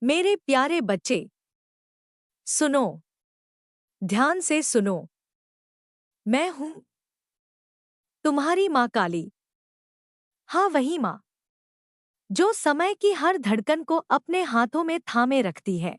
मेरे प्यारे बच्चे, सुनो, ध्यान से सुनो। मैं हूं तुम्हारी माँ काली। हाँ, वही माँ जो समय की हर धड़कन को अपने हाथों में थामे रखती है,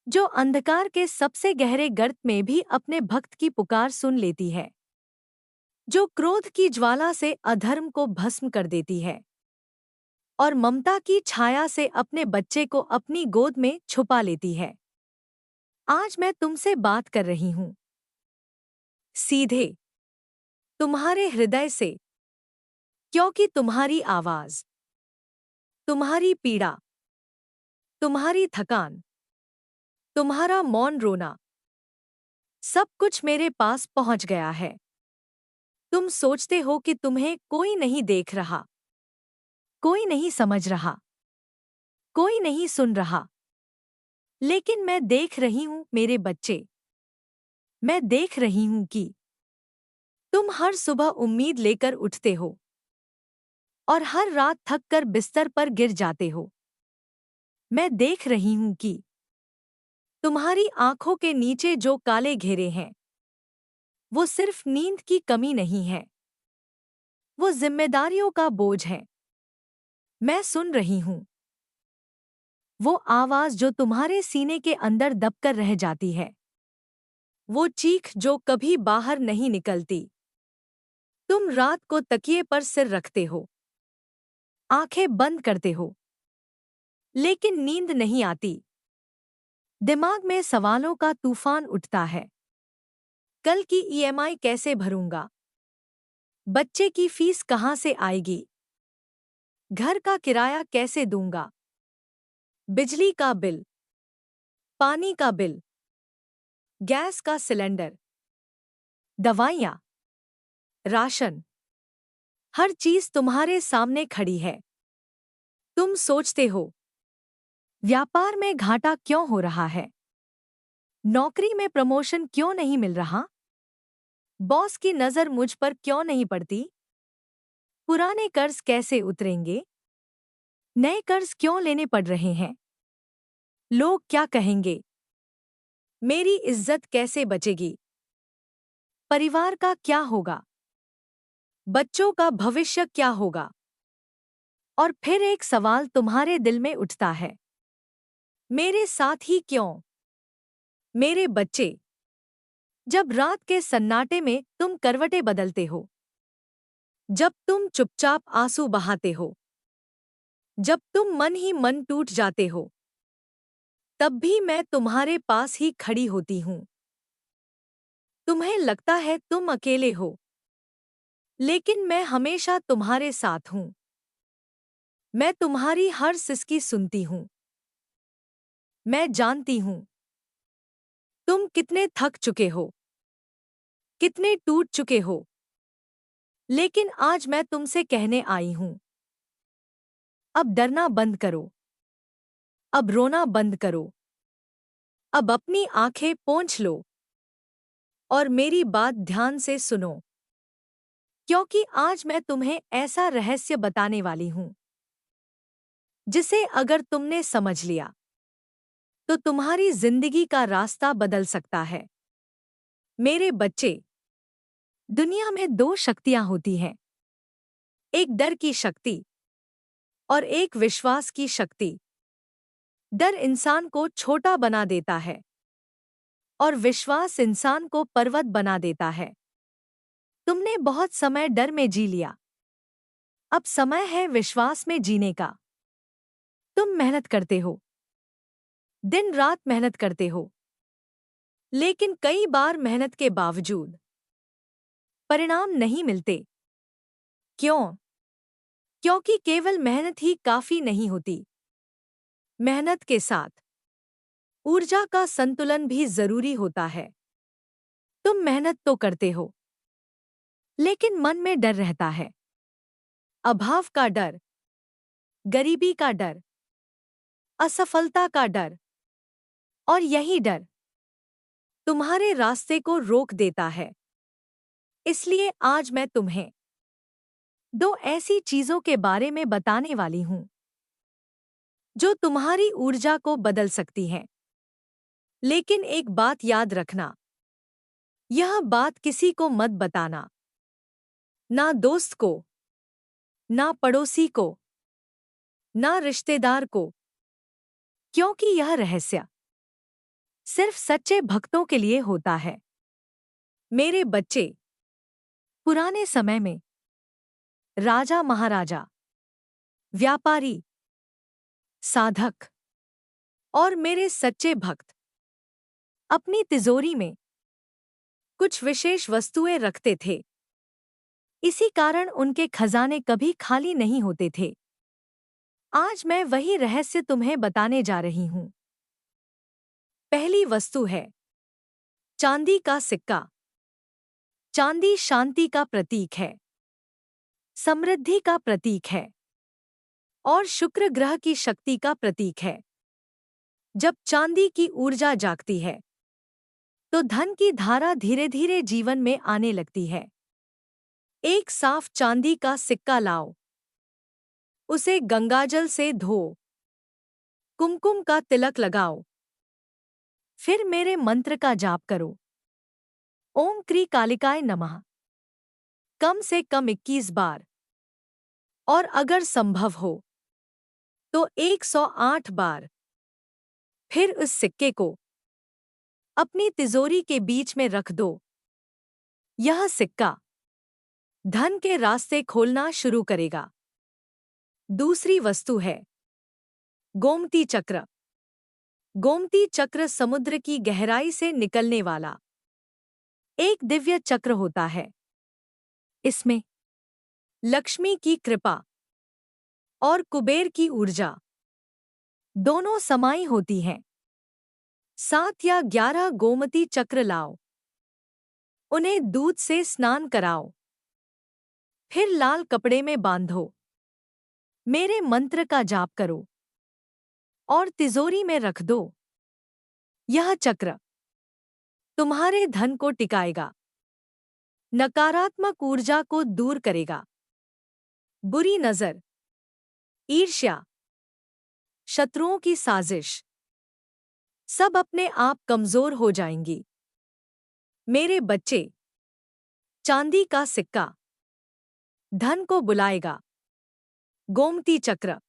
जो अंधकार के सबसे गहरे गर्त में भी अपने भक्त की पुकार सुन लेती है, जो क्रोध की ज्वाला से अधर्म को भस्म कर देती है और ममता की छाया से अपने बच्चे को अपनी गोद में छुपा लेती है। आज मैं तुमसे बात कर रही हूं, सीधे तुम्हारे हृदय से, क्योंकि तुम्हारी आवाज, तुम्हारी पीड़ा, तुम्हारी थकान, तुम्हारा मौन रोना, सब कुछ मेरे पास पहुंच गया है। तुम सोचते हो कि तुम्हें कोई नहीं देख रहा, कोई नहीं समझ रहा, कोई नहीं सुन रहा, लेकिन मैं देख रही हूं मेरे बच्चे। मैं देख रही हूं कि तुम हर सुबह उम्मीद लेकर उठते हो और हर रात थक कर बिस्तर पर गिर जाते हो। मैं देख रही हूं कि तुम्हारी आंखों के नीचे जो काले घेरे हैं, वो सिर्फ नींद की कमी नहीं है, वो जिम्मेदारियों का बोझ है। मैं सुन रही हूं वो आवाज जो तुम्हारे सीने के अंदर दबकर रह जाती है, वो चीख जो कभी बाहर नहीं निकलती। तुम रात को तकिए पर सिर रखते हो, आंखें बंद करते हो, लेकिन नींद नहीं आती। दिमाग में सवालों का तूफान उठता है। कल की ईएमआई कैसे भरूंगा? बच्चे की फीस कहां से आएगी? घर का किराया कैसे दूंगा? बिजली का बिल, पानी का बिल, गैस का सिलेंडर, दवाइयाँ, राशन, हर चीज तुम्हारे सामने खड़ी है। तुम सोचते हो, व्यापार में घाटा क्यों हो रहा है? नौकरी में प्रमोशन क्यों नहीं मिल रहा? बॉस की नजर मुझ पर क्यों नहीं पड़ती? पुराने कर्ज कैसे उतरेंगे? नए कर्ज क्यों लेने पड़ रहे हैं? लोग क्या कहेंगे? मेरी इज्जत कैसे बचेगी? परिवार का क्या होगा? बच्चों का भविष्य क्या होगा? और फिर एक सवाल तुम्हारे दिल में उठता है, मेरे साथ ही क्यों? मेरे बच्चे, जब रात के सन्नाटे में तुम करवटें बदलते हो, जब तुम चुपचाप आंसू बहाते हो, जब तुम मन ही मन टूट जाते हो, तब भी मैं तुम्हारे पास ही खड़ी होती हूँ। तुम्हें लगता है तुम अकेले हो, लेकिन मैं हमेशा तुम्हारे साथ हूँ। मैं तुम्हारी हर सिसकी सुनती हूँ। मैं जानती हूँ तुम कितने थक चुके हो, कितने टूट चुके हो, लेकिन आज मैं तुमसे कहने आई हूँ, अब डरना बंद करो, अब रोना बंद करो, अब अपनी आंखें पोंछ लो और मेरी बात ध्यान से सुनो, क्योंकि आज मैं तुम्हें ऐसा रहस्य बताने वाली हूँ जिसे अगर तुमने समझ लिया तो तुम्हारी जिंदगी का रास्ता बदल सकता है। मेरे बच्चे, दुनिया में दो शक्तियां होती हैं, एक डर की शक्ति और एक विश्वास की शक्ति। डर इंसान को छोटा बना देता है और विश्वास इंसान को पर्वत बना देता है। तुमने बहुत समय डर में जी लिया, अब समय है विश्वास में जीने का। तुम मेहनत करते हो, दिन रात मेहनत करते हो, लेकिन कई बार मेहनत के बावजूद परिणाम नहीं मिलते। क्यों? क्योंकि केवल मेहनत ही काफी नहीं होती। मेहनत के साथ ऊर्जा का संतुलन भी जरूरी होता है। तुम मेहनत तो करते हो, लेकिन मन में डर रहता है, अभाव का डर, गरीबी का डर, असफलता का डर, और यही डर तुम्हारे रास्ते को रोक देता है। इसलिए आज मैं तुम्हें दो ऐसी चीजों के बारे में बताने वाली हूं जो तुम्हारी ऊर्जा को बदल सकती हैं। लेकिन एक बात याद रखना, यह बात किसी को मत बताना, ना दोस्त को, ना पड़ोसी को, ना रिश्तेदार को, क्योंकि यह रहस्य सिर्फ सच्चे भक्तों के लिए होता है। मेरे बच्चे, पुराने समय में राजा महाराजा, व्यापारी, साधक और मेरे सच्चे भक्त अपनी तिजोरी में कुछ विशेष वस्तुएं रखते थे। इसी कारण उनके खजाने कभी खाली नहीं होते थे। आज मैं वही रहस्य तुम्हें बताने जा रही हूं। पहली वस्तु है चांदी का सिक्का। चांदी शांति का प्रतीक है, समृद्धि का प्रतीक है और शुक्र ग्रह की शक्ति का प्रतीक है। जब चांदी की ऊर्जा जागती है तो धन की धारा धीरे धीरे जीवन में आने लगती है। एक साफ चांदी का सिक्का लाओ, उसे गंगाजल से धो, कुमकुम का तिलक लगाओ, फिर मेरे मंत्र का जाप करो, ओम क्री कालिकाय नमः, कम से कम 21 बार, और अगर संभव हो तो 108 बार। फिर उस सिक्के को अपनी तिजोरी के बीच में रख दो। यह सिक्का धन के रास्ते खोलना शुरू करेगा। दूसरी वस्तु है गोमती चक्र। गोमती चक्र समुद्र की गहराई से निकलने वाला एक दिव्य चक्र होता है। इसमें लक्ष्मी की कृपा और कुबेर की ऊर्जा दोनों समाई होती हैं। 7 या 11 गोमती चक्र लाओ, उन्हें दूध से स्नान कराओ, फिर लाल कपड़े में बांधो, मेरे मंत्र का जाप करो और तिजोरी में रख दो। यह चक्र तुम्हारे धन को टिकाएगा, नकारात्मक ऊर्जा को दूर करेगा। बुरी नजर, ईर्ष्या, शत्रुओं की साजिश सब अपने आप कमजोर हो जाएंगी। मेरे बच्चे, चांदी का सिक्का धन को बुलाएगा, गोमती चक्र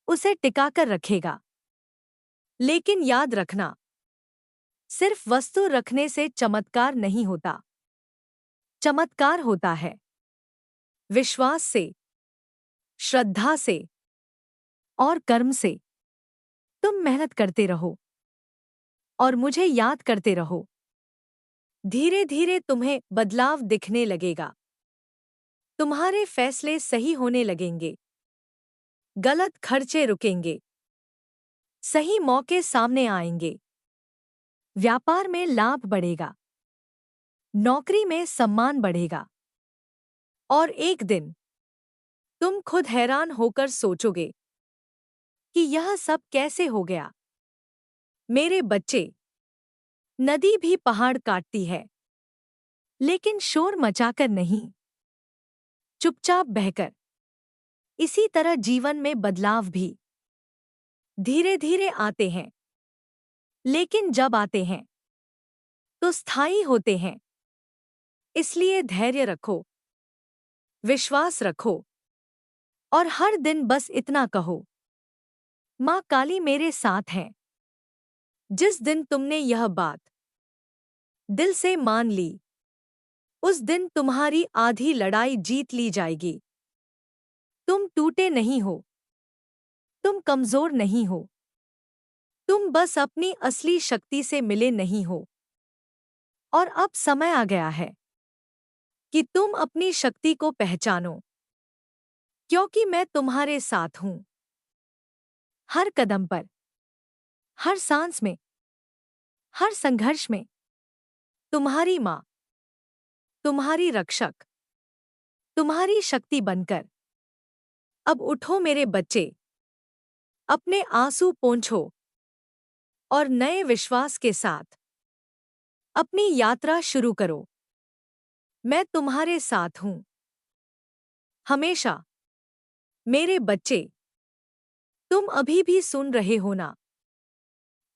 उसे टिकाकर रखेगा। लेकिन याद रखना, सिर्फ वस्तु रखने से चमत्कार नहीं होता। चमत्कार होता है विश्वास से, श्रद्धा से और कर्म से। तुम मेहनत करते रहो और मुझे याद करते रहो। धीरे धीरे तुम्हें बदलाव दिखने लगेगा। तुम्हारे फैसले सही होने लगेंगे, गलत खर्चे रुकेंगे, सही मौके सामने आएंगे। व्यापार में लाभ बढ़ेगा, नौकरी में सम्मान बढ़ेगा और एक दिन तुम खुद हैरान होकर सोचोगे कि यह सब कैसे हो गया। मेरे बच्चे, नदी भी पहाड़ काटती है, लेकिन शोर मचाकर नहीं, चुपचाप बहकर। इसी तरह जीवन में बदलाव भी धीरे धीरे आते हैं, लेकिन जब आते हैं तो स्थायी होते हैं। इसलिए धैर्य रखो, विश्वास रखो और हर दिन बस इतना कहो, माँ काली मेरे साथ है। जिस दिन तुमने यह बात दिल से मान ली, उस दिन तुम्हारी आधी लड़ाई जीत ली जाएगी। तुम टूटे नहीं हो, तुम कमजोर नहीं हो, तुम बस अपनी असली शक्ति से मिले नहीं हो। और अब समय आ गया है कि तुम अपनी शक्ति को पहचानो, क्योंकि मैं तुम्हारे साथ हूं। हर कदम पर, हर सांस में, हर संघर्ष में तुम्हारी माँ, तुम्हारी रक्षक, तुम्हारी शक्ति बनकर। अब उठो मेरे बच्चे, अपने आंसू पोंछो और नए विश्वास के साथ अपनी यात्रा शुरू करो। मैं तुम्हारे साथ हूं, हमेशा। मेरे बच्चे, तुम अभी भी सुन रहे हो ना?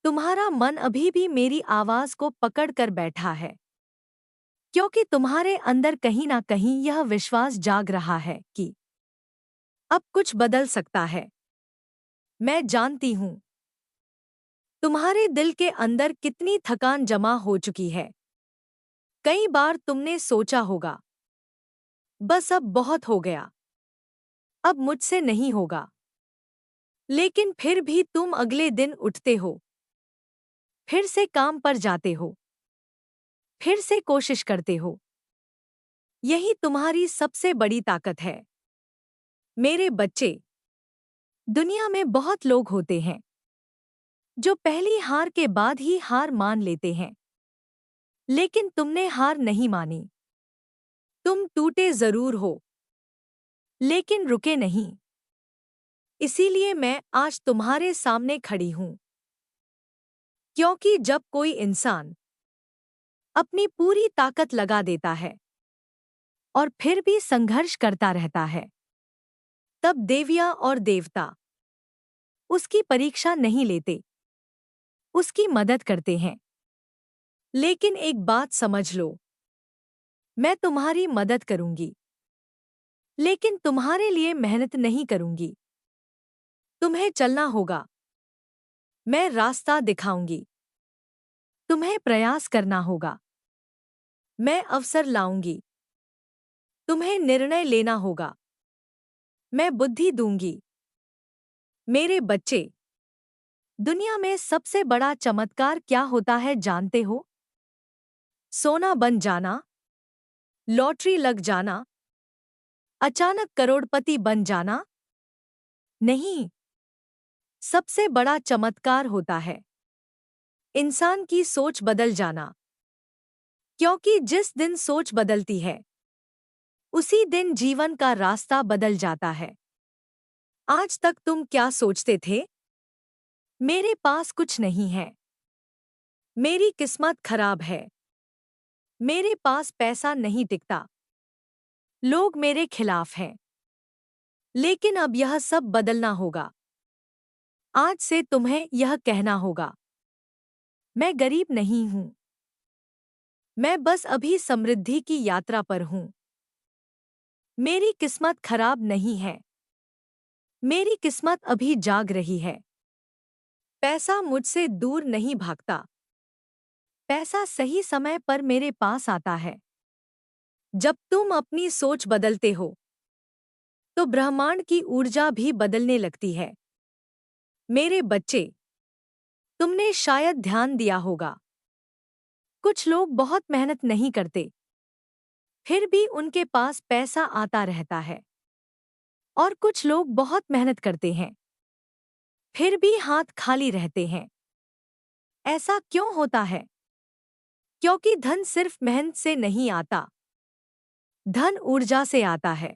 तुम्हारा मन अभी भी मेरी आवाज को पकड़ कर बैठा है, क्योंकि तुम्हारे अंदर कहीं ना कहीं यह विश्वास जाग रहा है कि अब कुछ बदल सकता है। मैं जानती हूं तुम्हारे दिल के अंदर कितनी थकान जमा हो चुकी है। कई बार तुमने सोचा होगा, बस अब बहुत हो गया, अब मुझसे नहीं होगा। लेकिन फिर भी तुम अगले दिन उठते हो, फिर से काम पर जाते हो, फिर से कोशिश करते हो। यही तुम्हारी सबसे बड़ी ताकत है। मेरे बच्चे, दुनिया में बहुत लोग होते हैं जो पहली हार के बाद ही हार मान लेते हैं, लेकिन तुमने हार नहीं मानी। तुम टूटे जरूर हो, लेकिन रुके नहीं। इसीलिए मैं आज तुम्हारे सामने खड़ी हूं, क्योंकि जब कोई इंसान अपनी पूरी ताकत लगा देता है और फिर भी संघर्ष करता रहता है, तब देवियाँ और देवता उसकी परीक्षा नहीं लेते, उसकी मदद करते हैं। लेकिन एक बात समझ लो, मैं तुम्हारी मदद करूंगी, लेकिन तुम्हारे लिए मेहनत नहीं करूंगी। तुम्हें चलना होगा, मैं रास्ता दिखाऊंगी। तुम्हें प्रयास करना होगा, मैं अवसर लाऊंगी। तुम्हें निर्णय लेना होगा, मैं बुद्धि दूंगी। मेरे बच्चे, दुनिया में सबसे बड़ा चमत्कार क्या होता है जानते हो? सोना बन जाना, लॉटरी लग जाना, अचानक करोड़पति बन जाना? नहीं, सबसे बड़ा चमत्कार होता है इंसान की सोच बदल जाना। क्योंकि जिस दिन सोच बदलती है, उसी दिन जीवन का रास्ता बदल जाता है। आज तक तुम क्या सोचते थे? मेरे पास कुछ नहीं है, मेरी किस्मत खराब है, मेरे पास पैसा नहीं टिकता, लोग मेरे खिलाफ हैं। लेकिन अब यह सब बदलना होगा। आज से तुम्हें यह कहना होगा, मैं गरीब नहीं हूं, मैं बस अभी समृद्धि की यात्रा पर हूं। मेरी किस्मत खराब नहीं है, मेरी किस्मत अभी जाग रही है। पैसा मुझसे दूर नहीं भागता, पैसा सही समय पर मेरे पास आता है। जब तुम अपनी सोच बदलते हो, तो ब्रह्मांड की ऊर्जा भी बदलने लगती है। मेरे बच्चे, तुमने शायद ध्यान दिया होगा, कुछ लोग बहुत मेहनत नहीं करते, फिर भी उनके पास पैसा आता रहता है। और कुछ लोग बहुत मेहनत करते हैं, फिर भी हाथ खाली रहते हैं। ऐसा क्यों होता है? क्योंकि धन सिर्फ मेहनत से नहीं आता, धन ऊर्जा से आता है।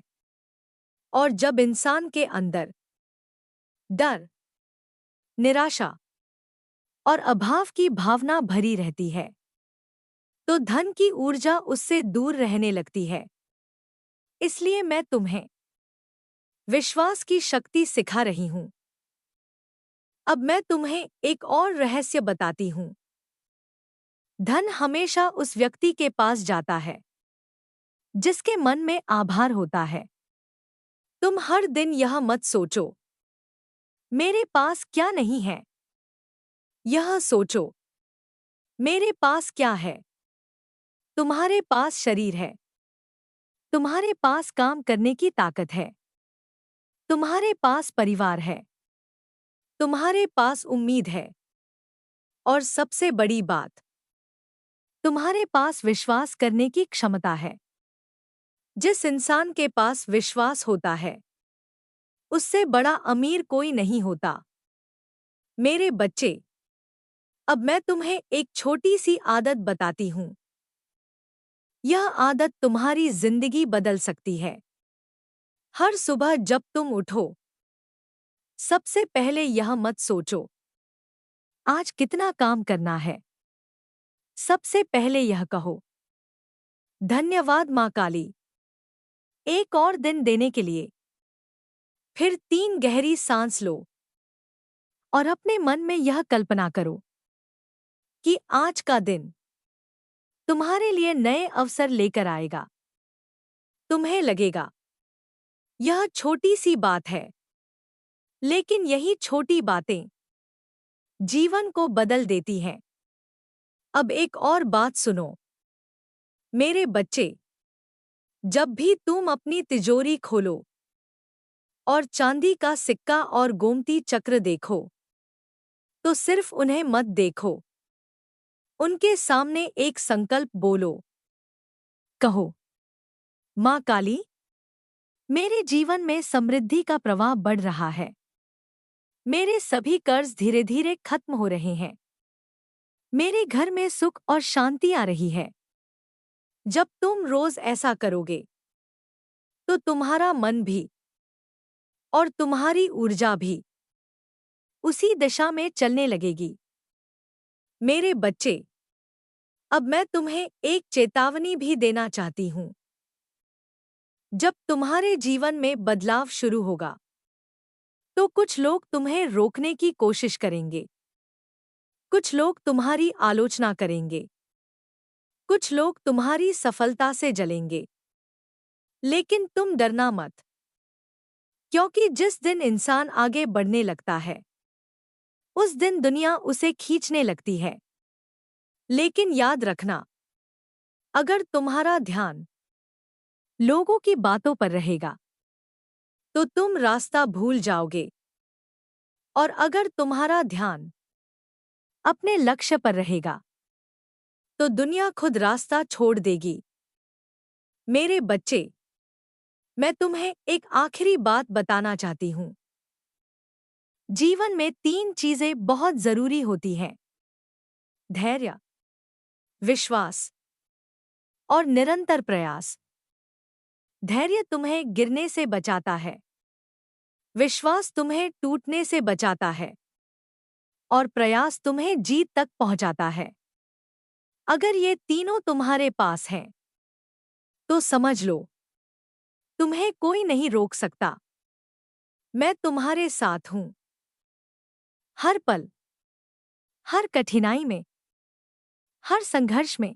और जब इंसान के अंदर डर, निराशा और अभाव की भावना भरी रहती है, तो धन की ऊर्जा उससे दूर रहने लगती है। इसलिए मैं तुम्हें विश्वास की शक्ति सिखा रही हूं। अब मैं तुम्हें एक और रहस्य बताती हूं। धन हमेशा उस व्यक्ति के पास जाता है जिसके मन में आभार होता है। तुम हर दिन यह मत सोचो, मेरे पास क्या नहीं है। यह सोचो, मेरे पास क्या है। तुम्हारे पास शरीर है, तुम्हारे पास काम करने की ताकत है, तुम्हारे पास परिवार है, तुम्हारे पास उम्मीद है, और सबसे बड़ी बात, तुम्हारे पास विश्वास करने की क्षमता है। जिस इंसान के पास विश्वास होता है, उससे बड़ा अमीर कोई नहीं होता। मेरे बच्चे, अब मैं तुम्हें एक छोटी सी आदत बताती हूं। यह आदत तुम्हारी जिंदगी बदल सकती है। हर सुबह जब तुम उठो, सबसे पहले यह मत सोचो, आज कितना काम करना है। सबसे पहले यह कहो, धन्यवाद माँ काली, एक और दिन देने के लिए। फिर 3 गहरी सांस लो और अपने मन में यह कल्पना करो कि आज का दिन तुम्हारे लिए नए अवसर लेकर आएगा। तुम्हें लगेगा यह छोटी सी बात है, लेकिन यही छोटी बातें जीवन को बदल देती हैं। अब एक और बात सुनो मेरे बच्चे, जब भी तुम अपनी तिजोरी खोलो और चांदी का सिक्का और गोमती चक्र देखो, तो सिर्फ उन्हें मत देखो। उनके सामने एक संकल्प बोलो। कहो, माँ काली, मेरे जीवन में समृद्धि का प्रवाह बढ़ रहा है। मेरे सभी कर्ज धीरे धीरे खत्म हो रहे हैं। मेरे घर में सुख और शांति आ रही है। जब तुम रोज ऐसा करोगे, तो तुम्हारा मन भी और तुम्हारी ऊर्जा भी उसी दिशा में चलने लगेगी। मेरे बच्चे, अब मैं तुम्हें एक चेतावनी भी देना चाहती हूँ। जब तुम्हारे जीवन में बदलाव शुरू होगा, तो कुछ लोग तुम्हें रोकने की कोशिश करेंगे। कुछ लोग तुम्हारी आलोचना करेंगे। कुछ लोग तुम्हारी सफलता से जलेंगे। लेकिन तुम डरना मत, क्योंकि जिस दिन इंसान आगे बढ़ने लगता है, उस दिन दुनिया उसे खींचने लगती है। लेकिन याद रखना, अगर तुम्हारा ध्यान लोगों की बातों पर रहेगा, तो तुम रास्ता भूल जाओगे। और अगर तुम्हारा ध्यान अपने लक्ष्य पर रहेगा, तो दुनिया खुद रास्ता छोड़ देगी। मेरे बच्चे, मैं तुम्हें एक आखिरी बात बताना चाहती हूँ। जीवन में 3 चीजें बहुत जरूरी होती हैं: धैर्य, विश्वास और निरंतर प्रयास। धैर्य तुम्हें गिरने से बचाता है, विश्वास तुम्हें टूटने से बचाता है, और प्रयास तुम्हें जीत तक पहुंचाता है। अगर ये तीनों तुम्हारे पास हैं, तो समझ लो, तुम्हें कोई नहीं रोक सकता। मैं तुम्हारे साथ हूं। हर पल, हर कठिनाई में, हर संघर्ष में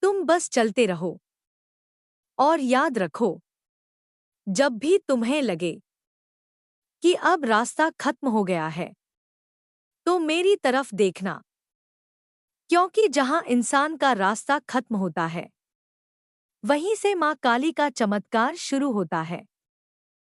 तुम बस चलते रहो। और याद रखो, जब भी तुम्हें लगे कि अब रास्ता खत्म हो गया है, तो मेरी तरफ देखना, क्योंकि जहां इंसान का रास्ता खत्म होता है, वहीं से माँ काली का चमत्कार शुरू होता है।